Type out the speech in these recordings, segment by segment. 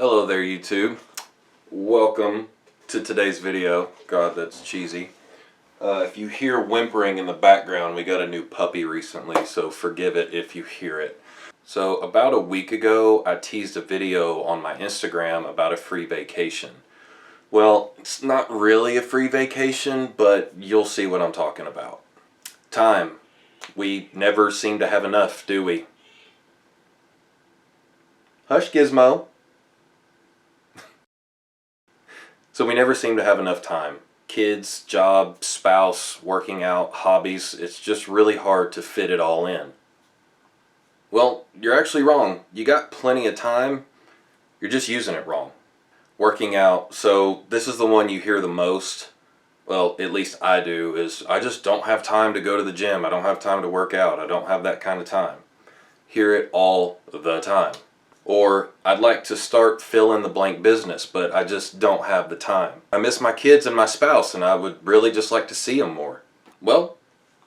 Hello there, YouTube. Welcome to today's video. God, that's cheesy. If you hear whimpering in the background, we got a new puppy recently, so forgive it if you hear it. So about a week ago, I teased a video on my Instagram about a free vacation. Well, it's not really a free vacation, but you'll see what I'm talking about. Time. We never seem to have enough, do we? Hush, Gizmo. So we never seem to have enough time. Kids, job, spouse, working out, hobbies, it's just really hard to fit it all in. Well, you're actually wrong. You got plenty of time, you're just using it wrong. Working out, so this is the one you hear the most. Well, at least I do, is I just don't have time to go to the gym. I don't have time to work out. I don't have that kind of time. Hear it all the time. Or, I'd like to start fill in the blank business, but I just don't have the time. I miss my kids and my spouse, and I would really just like to see them more. Well,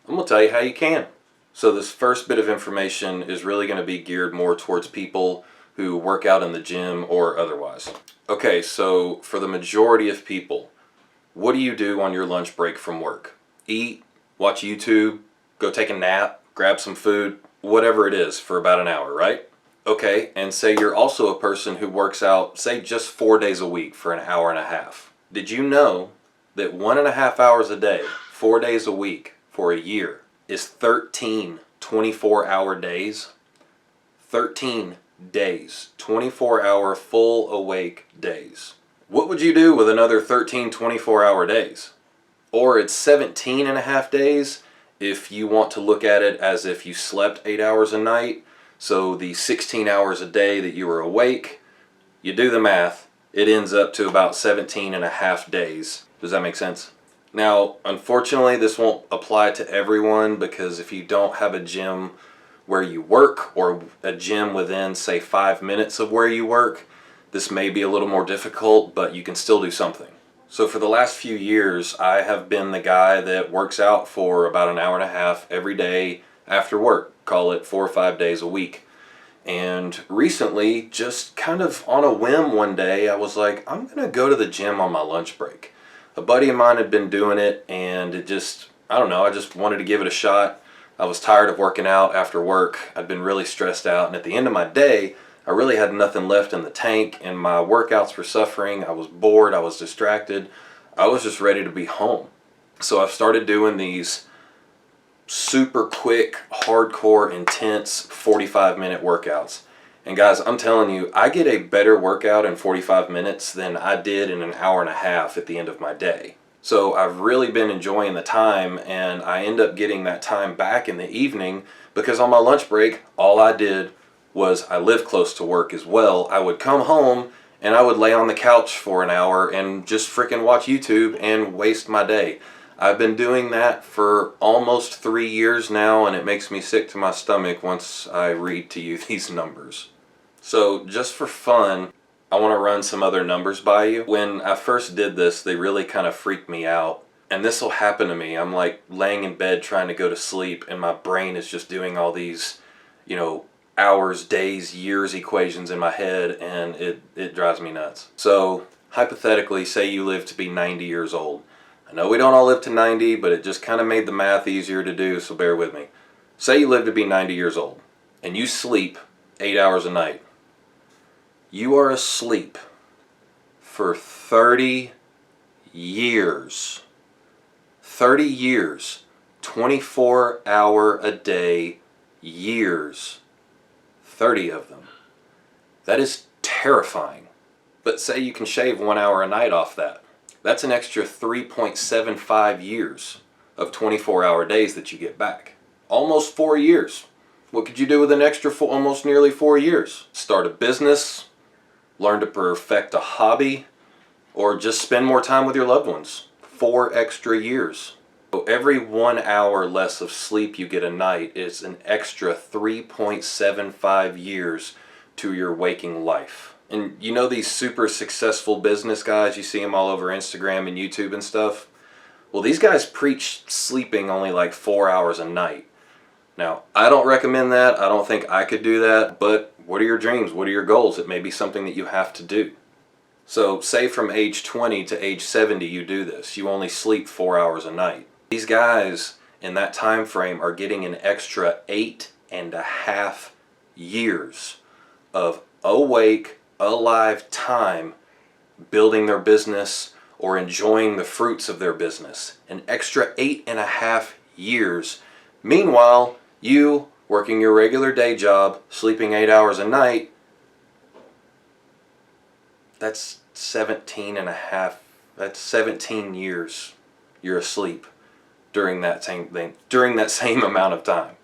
I'm going to tell you how you can. So this first bit of information is really going to be geared more towards people who work out in the gym or otherwise. Okay, so for the majority of people, what do you do on your lunch break from work? Eat, watch YouTube, go take a nap, grab some food, whatever it is for about an hour, right? Okay, and say you're also a person who works out, say just 4 days a week for an hour and a half. Did you know that 1.5 hours a day, 4 days a week for a year is 13 24-hour days? 13 days, 24-hour full awake days. What would you do with another 13 24-hour days? Or it's 17.5 days if you want to look at it as if you slept 8 hours a night. So the 16 hours a day that you were awake, you do the math, it ends up to about 17.5 days. Does that make sense? Now, unfortunately, this won't apply to everyone, because if you don't have a gym where you work or a gym within, say, 5 minutes of where you work, this may be a little more difficult, but you can still do something. So for the last few years, I have been the guy that works out for about an hour and a half every day after work. Call it 4 or 5 days a week. And recently, just kind of on a whim one day, I was like, I'm going to go to the gym on my lunch break. A buddy of mine had been doing it, and it just, I don't know, I just wanted to give it a shot. I was tired of working out after work. I'd been really stressed out, and at the end of my day, I really had nothing left in the tank, and my workouts were suffering. I was bored, I was distracted. I was just ready to be home. So I've started doing these super quick, hardcore, intense 45-minute workouts. And guys, I'm telling you, I get a better workout in 45 minutes than I did in an hour and a half at the end of my day. So I've really been enjoying the time, and I end up getting that time back in the evening, because on my lunch break, all I did was, I live close to work as well, I would come home and I would lay on the couch for an hour and just freaking watch YouTube and waste my day. I've been doing that for almost 3 years now, and it makes me sick to my stomach once I read to you these numbers. So just for fun, I want to run some other numbers by you. When I first did this, they really kind of freaked me out. And this will happen to me. I'm like laying in bed trying to go to sleep, and my brain is just doing all these, hours, days, years equations in my head, and it drives me nuts. So hypothetically, say you live to be 90 years old. I know we don't all live to 90, but it just kind of made the math easier to do, so bear with me. Say you live to be 90 years old, and you sleep 8 hours a night. You are asleep for 30 years. 30 years. 24-hour-a-day years. 30 of them. That is terrifying. But say you can shave 1 hour a night off that. That's an extra 3.75 years of 24-hour days that you get back. Almost 4 years. What could you do with an extra almost nearly 4 years? Start a business, learn to perfect a hobby, or just spend more time with your loved ones. 4 extra years. So every 1 hour less of sleep you get a night is an extra 3.75 years to your waking life. And you know these super successful business guys, you see them all over Instagram and YouTube and stuff? Well, these guys preach sleeping only like 4 hours a night. Now, I don't recommend that. I don't think I could do that, but What are your dreams? What are your goals? It may be something that you have to do. So say from age 20 to age 70 you do this. You only sleep 4 hours a night. These guys in that time frame are getting an extra 8.5 years of awake, alive time building their business or enjoying the fruits of their business. An extra 8.5 years. Meanwhile, you working your regular day job, sleeping 8 hours a night, that's 17 years you're asleep during that same amount of time.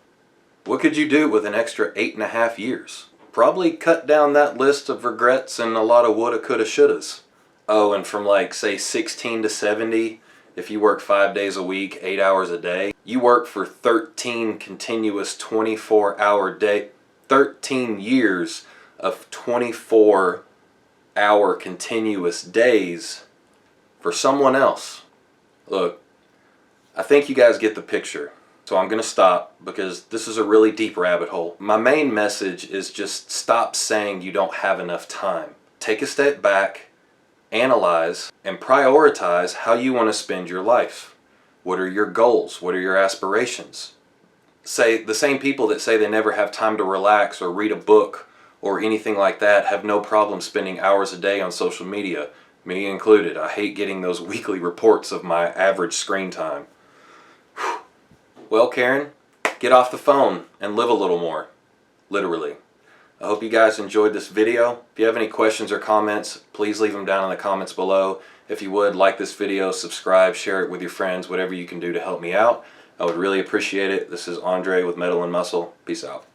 What could you do with an extra 8.5 years? Probably cut down that list of regrets and a lot of woulda, coulda, shouldas. Oh, and from like say 16 to 70, if you work 5 days a week, 8 hours a day, you work for 13 continuous 24-hour day, 13 years of 24-hour continuous days for someone else. Look, I think you guys get the picture. So I'm going to stop because this is a really deep rabbit hole. My main message is just stop saying you don't have enough time. Take a step back, analyze, and prioritize how you want to spend your life. What are your goals? What are your aspirations? Say the same people that say they never have time to relax or read a book or anything like that have no problem spending hours a day on social media, me included. I hate getting those weekly reports of my average screen time. Well, Karen, get off the phone and live a little more. Literally. I hope you guys enjoyed this video. If you have any questions or comments, please leave them down in the comments below. If you would, like this video, subscribe, share it with your friends, whatever you can do to help me out. I would really appreciate it. This is Andre with Metal and Muscle. Peace out.